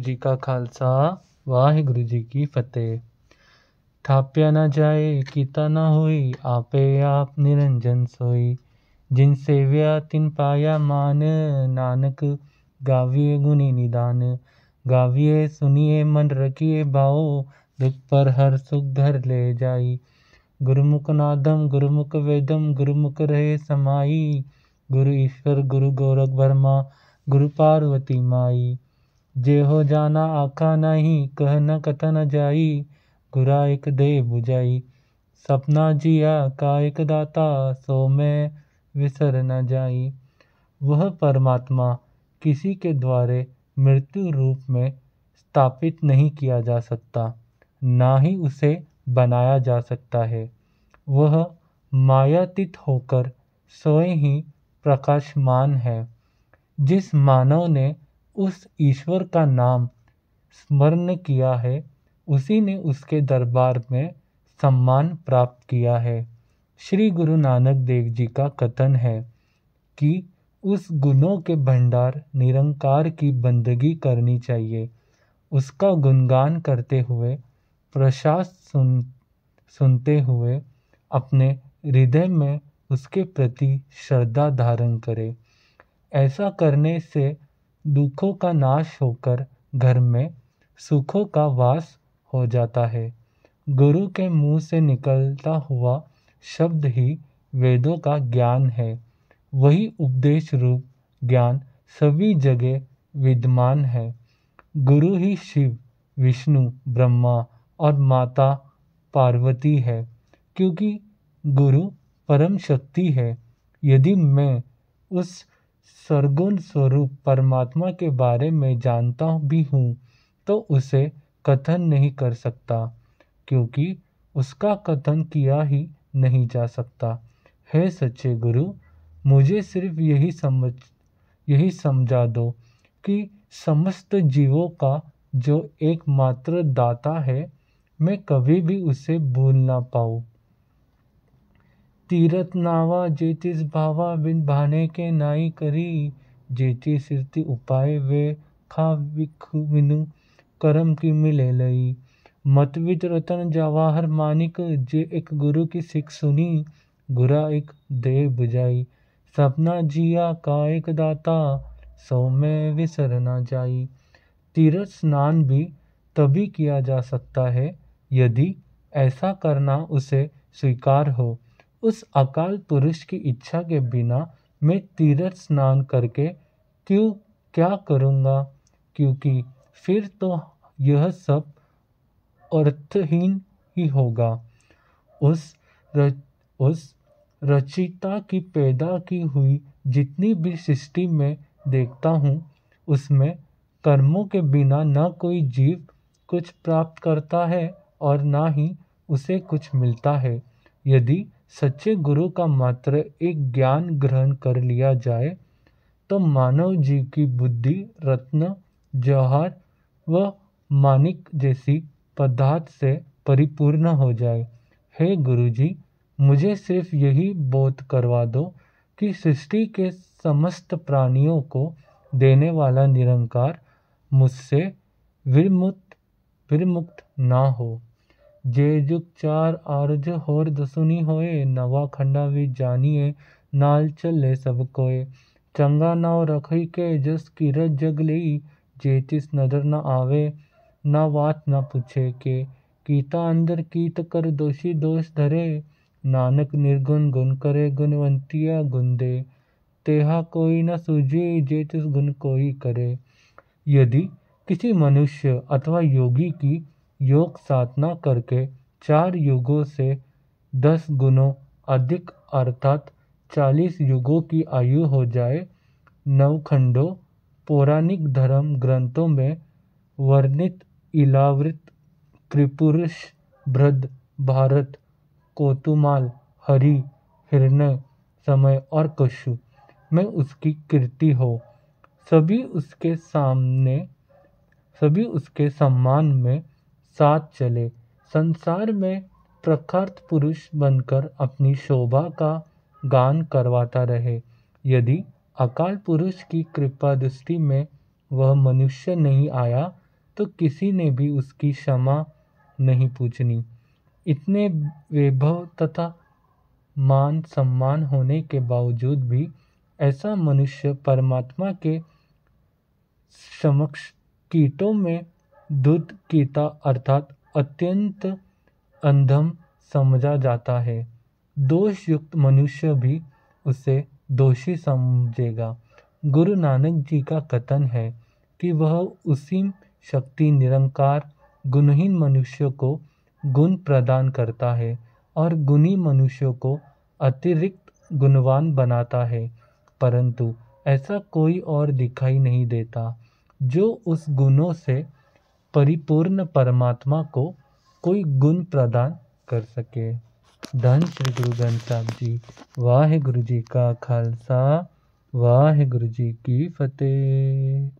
जी का खालसा वाहिगुरु जी की फतेह। थाप्या न जाए कीता न होई, आपे आप निरंजन सोई। जिन सेव्या तिन पाया मान, नानक गाविए गुणी निदान। गाविए सुनिए मन रखिए भाओ, दुख पर हर सुख घर ले जाई। गुरुमुख नादम गुरुमुख वेदम, गुरुमुख रहे समाई। गुरु ईश्वर गुरु गोरख ब्रह्मा, गुरु पार्वती माई। जे हो जाना आखा नहीं, कह न कथन जाई। गुरा एक दे बुझाई, सपना जिया का एक दाता। सो मैं विसर न जाई। वह परमात्मा किसी के द्वारे मृत्यु रूप में स्थापित नहीं किया जा सकता, ना ही उसे बनाया जा सकता है। वह मायातीत होकर स्वयं ही प्रकाशमान है। जिस मानव ने उस ईश्वर का नाम स्मरण किया है, उसी ने उसके दरबार में सम्मान प्राप्त किया है। श्री गुरु नानक देव जी का कथन है कि उस गुणों के भंडार निरंकार की बंदगी करनी चाहिए। उसका गुणगान करते हुए, प्रसाद सुनते हुए अपने हृदय में उसके प्रति श्रद्धा धारण करें। ऐसा करने से दुखों का नाश होकर घर में सुखों का वास हो जाता है। गुरु के मुंह से निकलता हुआ शब्द ही वेदों का ज्ञान है। वही उपदेश रूप ज्ञान सभी जगह विद्यमान है। गुरु ही शिव, विष्णु, ब्रह्मा और माता पार्वती है, क्योंकि गुरु परम शक्ति है। यदि मैं उस सरगुण स्वरूप परमात्मा के बारे में जानता भी हूँ, तो उसे कथन नहीं कर सकता, क्योंकि उसका कथन किया ही नहीं जा सकता। हे सच्चे गुरु, मुझे सिर्फ यही समझा दो कि समस्त जीवों का जो एकमात्र दाता है, मैं कभी भी उसे भूल ना पाऊँ। तीरथ नावा जेतिस भावा, बिन भाने के नाई करी। जेति सिरति उपाय वे खा विखु बिनु, करम की मिले लई। मतवित रतन जवाहर मानिक, जे एक गुरु की सिख सुनी। गुरा एक दे बुझाई, सपना जिया का एक दाता। सो में विसर न जाई। तीर्थ स्नान भी तभी किया जा सकता है यदि ऐसा करना उसे स्वीकार हो। उस अकाल पुरुष की इच्छा के बिना मैं तीर्थ स्नान करके क्या करूँगा, क्योंकि फिर तो यह सब अर्थहीन ही होगा। उस रचिता की पैदा की हुई जितनी भी सृष्टि में देखता हूँ, उसमें कर्मों के बिना न कोई जीव कुछ प्राप्त करता है और ना ही उसे कुछ मिलता है। यदि सच्चे गुरु का मात्र एक ज्ञान ग्रहण कर लिया जाए, तो मानव जीव की बुद्धि रत्न, जौहर व माणिक जैसी पदार्थ से परिपूर्ण हो जाए। हे गुरु जी, मुझे सिर्फ यही बोध करवा दो कि सृष्टि के समस्त प्राणियों को देने वाला निरंकार मुझसे विमुक्त ना हो। जे जुग चार आरज होर दसुनी होए, नवा खंडा भी जानिए नाल चले सब कोए। चंगा नाव रखई के जस कीरत जग लई, जेतिस नजर न आवे ना बात न पूछे के। कीता अंदर कीत कर दोषी दोष धरे, नानक निर्गुण गुण करे गुणवंतिया गुण दे। तेहा कोई न सूझे जेतिस गुण कोई करे। यदि किसी मनुष्य अथवा योगी की योग साधना करके 4 युगों से 10 गुणों अधिक अर्थात 40 युगों की आयु हो जाए, नवखंडों पौराणिक धर्म ग्रंथों में वर्णित इलावृत त्रिपुरुष, बृहद, भारत, कोतुमाल, हरि, हिरण्य, समय और कशु में उसकी कीर्ति हो, सभी उसके सम्मान में साथ चले, संसार में प्रखर पुरुष बनकर अपनी शोभा का गान करवाता रहे। यदि अकाल पुरुष की कृपा दृष्टि में वह मनुष्य नहीं आया, तो किसी ने भी उसकी क्षमा नहीं पूछनी। इतने वैभव तथा मान सम्मान होने के बावजूद भी ऐसा मनुष्य परमात्मा के समक्ष कीटों में दूध कीता अर्थात अत्यंत अंधम समझा जाता है। दोष युक्त मनुष्य भी उसे दोषी समझेगा। गुरु नानक जी का कथन है कि वह उसी शक्ति निरंकार गुणहीन मनुष्य को गुण प्रदान करता है और गुणी मनुष्यों को अतिरिक्त गुणवान बनाता है, परंतु ऐसा कोई और दिखाई नहीं देता जो उस गुणों से परिपूर्ण परमात्मा को कोई गुण प्रदान कर सके। धन श्री गुरु ग्रंथ साहब जी। वाहे गुरु जी का खालसा, वाहे गुरु जी की फतेह।